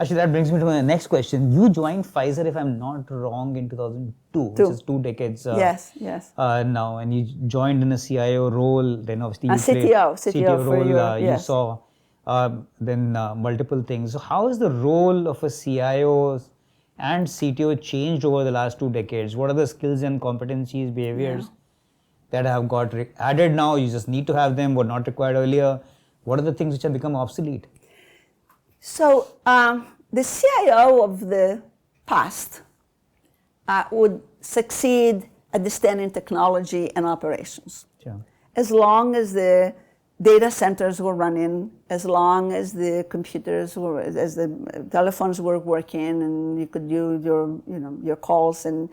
Actually, that brings me to my next question. You joined Pfizer, if I'm not wrong, in 2002, which is 2 decades yes. now, and you joined in a CIO role. Then obviously you played CTO role. yes. You saw then multiple things. So how has the role of a CIO and CTO changed over the last 2 decades? What are the skills and competencies, behaviors that have got added now? You just need to have them, were not required earlier. What are the things which have become obsolete? So the CIO of the past would succeed at understanding technology and operations. Sure. As long as the data centers were running, as long as the computers were, as the telephones were working, and you could do your calls, and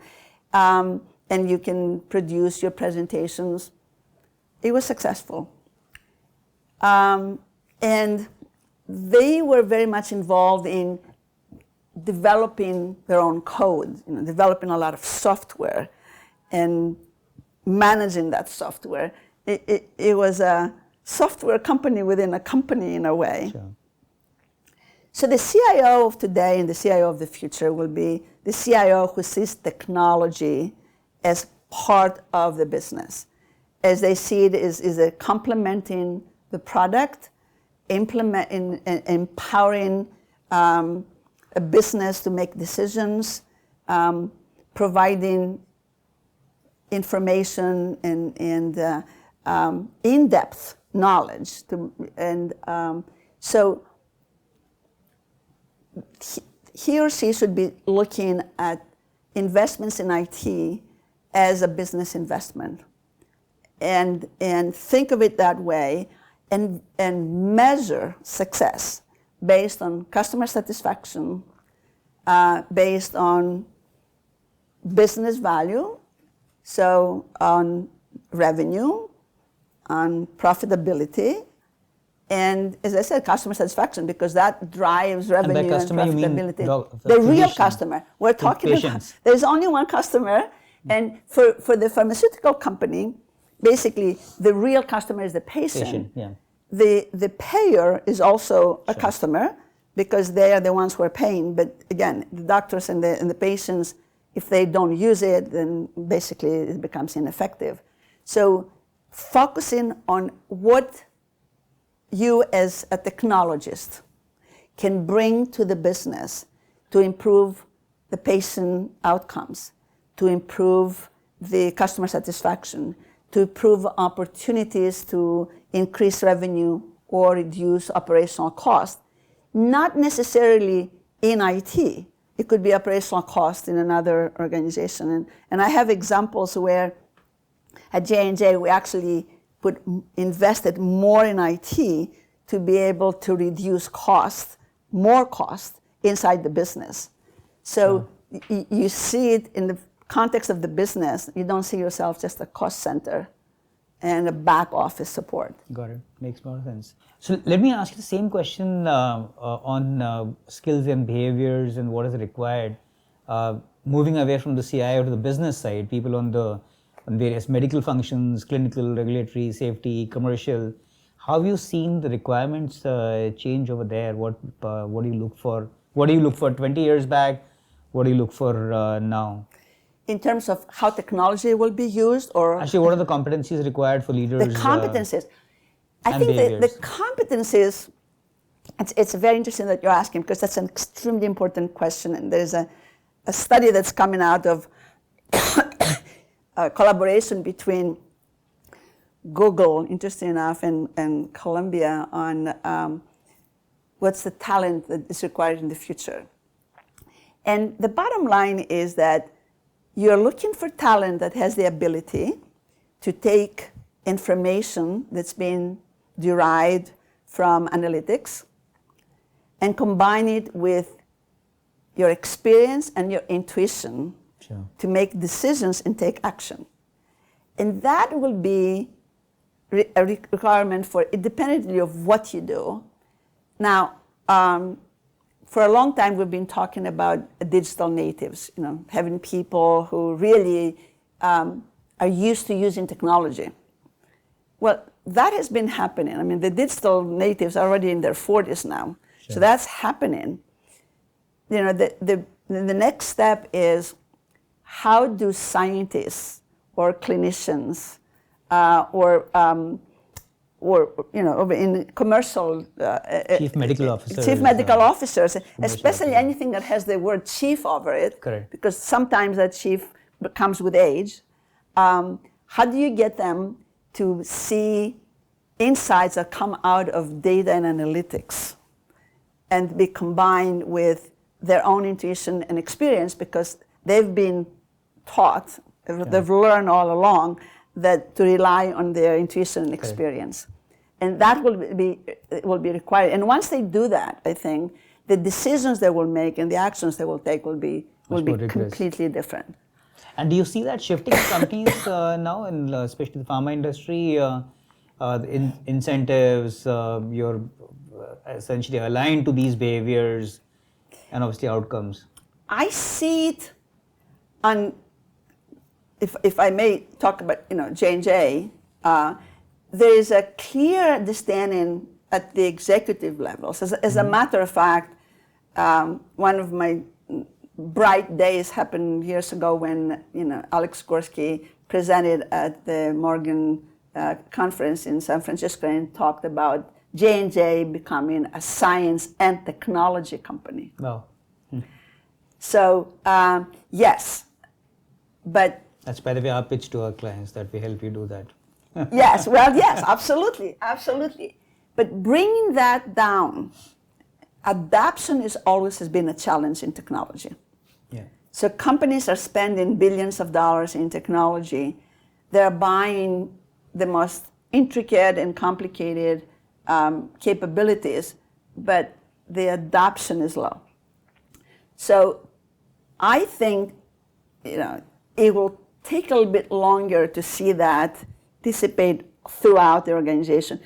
you can produce your presentations, it was successful. And they were very much involved in developing their own code, developing a lot of software and managing that software. It was a software company within a company in a way. Sure. So the CIO of today and the CIO of the future will be the CIO who sees technology as part of the business, as they see it is a complementing the product, empowering a business to make decisions, providing information and in-depth knowledge. So he or she should be looking at investments in IT as a business investment, and think of it that way, and measure success based on customer satisfaction, based on business value, so on revenue, on profitability, and as I said, customer satisfaction, because that drives revenue and profitability. You mean the real customer. We're talking about, there's only one customer, and for the pharmaceutical company, basically the real customer is the patient. The payer is also a customer, because they are the ones who are paying. But again, the doctors and the patients, if they don't use it, then basically it becomes ineffective. So focusing on what you as a technologist can bring to the business to improve the patient outcomes, to improve the customer satisfaction, to improve opportunities to increase revenue or reduce operational cost, not necessarily in IT. It could be operational cost in another organization. And I have examples where at J&J we actually invested more in IT to be able to reduce more cost inside the business. So you see it in the context of the business. You don't see yourself just a cost center and a back office support. Got it. Makes more sense. So let me ask you the same question on skills and behaviors and what is required. Moving away from the CIO to the business side, people on various medical functions, clinical, regulatory, safety, commercial. How have you seen the requirements change over there? What do you look for? What do you look for 20 years back? What do you look for now? In terms of how technology will be used, or actually, what are the competencies required for leaders? The competencies. I think the competencies. It's very interesting that you're asking, because that's an extremely important question. And there's a study that's coming out of a collaboration between Google, interesting enough, and Columbia on what's the talent that is required in the future. And the bottom line is that you're looking for talent that has the ability to take information that's been derived from analytics and combine it with your experience and your intuition to make decisions and take action. And that will be a requirement for, independently of what you do. Now, for a long time, we've been talking about digital natives, having people who really are used to using technology. Well, that has been happening. I mean, the digital natives are already in their 40s now. So that's happening. the next step is, how do scientists or clinicians or in commercial chief medical officers, especially anything that has the word chief over it, correct, because sometimes that chief comes with age. How do you get them to see insights that come out of data and analytics and be combined with their own intuition and experience, because they've been taught, they've learned all along that to rely on their intuition and experience. And that will be required. And once they do that, I think the decisions they will make and the actions they will take will be completely different. And do you see that shifting in companies now, in especially the pharma industry? The incentives, you're essentially aligned to these behaviors and obviously outcomes. I see it on, if I may talk about J&J, there is a clear understanding at the executive levels. As a matter of fact, one of my bright days happened years ago when Alex Gorski presented at the Morgan conference in San Francisco and talked about J&J becoming a science and technology company. Wow. So yes, but that's, by the way, our pitch to our clients, that we help you do that. Yes, well, yes, absolutely. But bringing that down, adoption has been a challenge in technology. Yeah. So companies are spending billions of dollars in technology. They're buying the most intricate and complicated capabilities, but the adoption is low. So I think it will take a little bit longer to see that dissipate throughout the organization.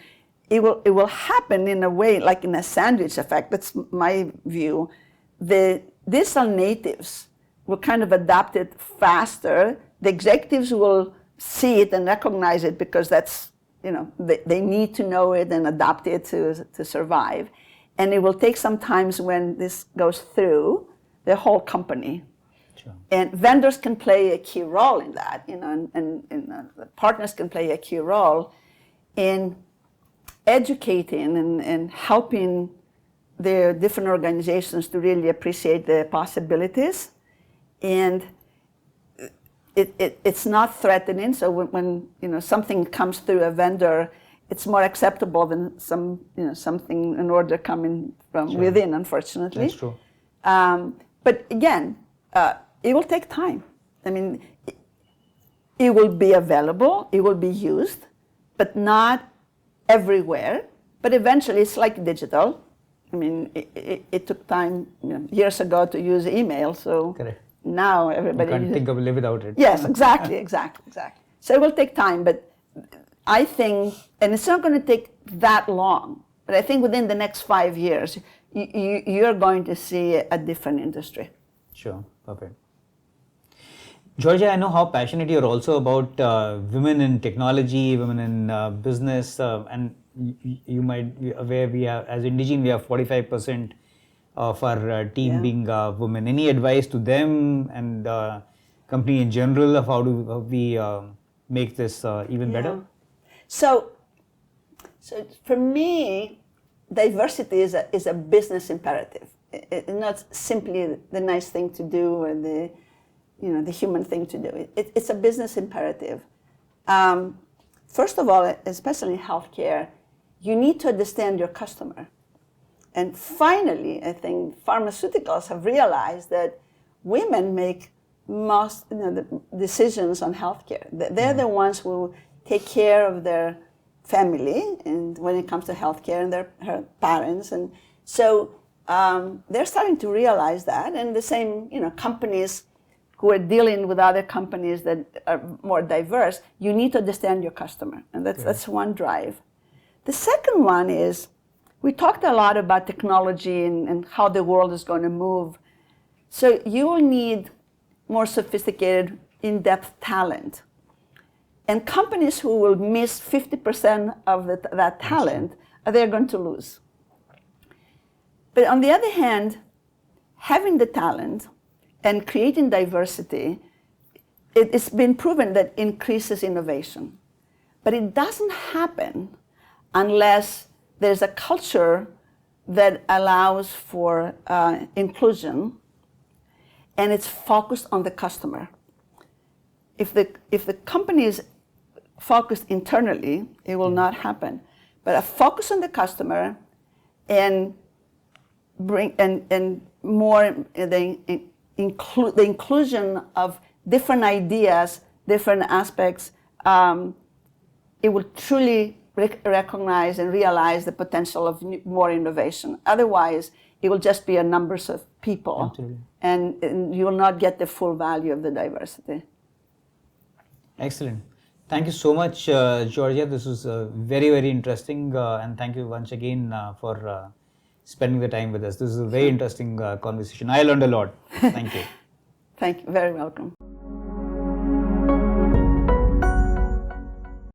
It will happen in a way like in a sandwich effect. That's my view. The digital natives will kind of adopt it faster. The executives will see it and recognize it because that's, they need to know it and adopt it to survive. And it will take some time when this goes through the whole company. Sure. And vendors can play a key role in that, and partners can play a key role in educating and helping the different organizations to really appreciate the possibilities. And it's not threatening, so when something comes through a vendor, it's more acceptable than something, an order coming from within, unfortunately. That's true. But again, it will take time. I mean, it will be available, it will be used, but not everywhere. But eventually, it's like digital. I mean, it took time years ago to use email, so correct. Now everybody... You can't live without it. Yes, exactly. So it will take time, but I think, and it's not going to take that long, but I think within the next 5 years, you're going to see a different industry. Sure, perfect. Georgia, I know how passionate you're also about women in technology, women in business, and you might be aware we have, as Indegene, we have 45% of our team being women. Any advice to them and company in general of how do we make this even better? So for me, diversity is a business imperative. It's not simply the nice thing to do or the human thing to do. It's a business imperative. First of all, especially in healthcare, you need to understand your customer. And finally, I think pharmaceuticals have realized that women make most the decisions on healthcare. They're the ones who take care of their family, and when it comes to healthcare, and her parents, and so they're starting to realize that. And the same, companies who are dealing with other companies that are more diverse, you need to understand your customer, and that's one drive. The second one is, we talked a lot about technology and how the world is going to move. So you will need more sophisticated, in-depth talent. And companies who will miss 50% of that talent, they're going to lose. But on the other hand, having the talent and creating diversity, it's been proven that increases innovation. But it doesn't happen unless there's a culture that allows for inclusion and it's focused on the customer. If the company is focused internally, it will not happen. But a focus on the customer and bring and more the inclusion of different ideas, different aspects, it will truly recognize and realize the potential of more innovation. Otherwise, it will just be a numbers of people, and you will not get the full value of the diversity. Excellent. Thank you so much, Georgia. This was very, very interesting, and thank you once again for spending the time with us. This is a very interesting conversation. I learned a lot. Thank you. Thank you. Very welcome.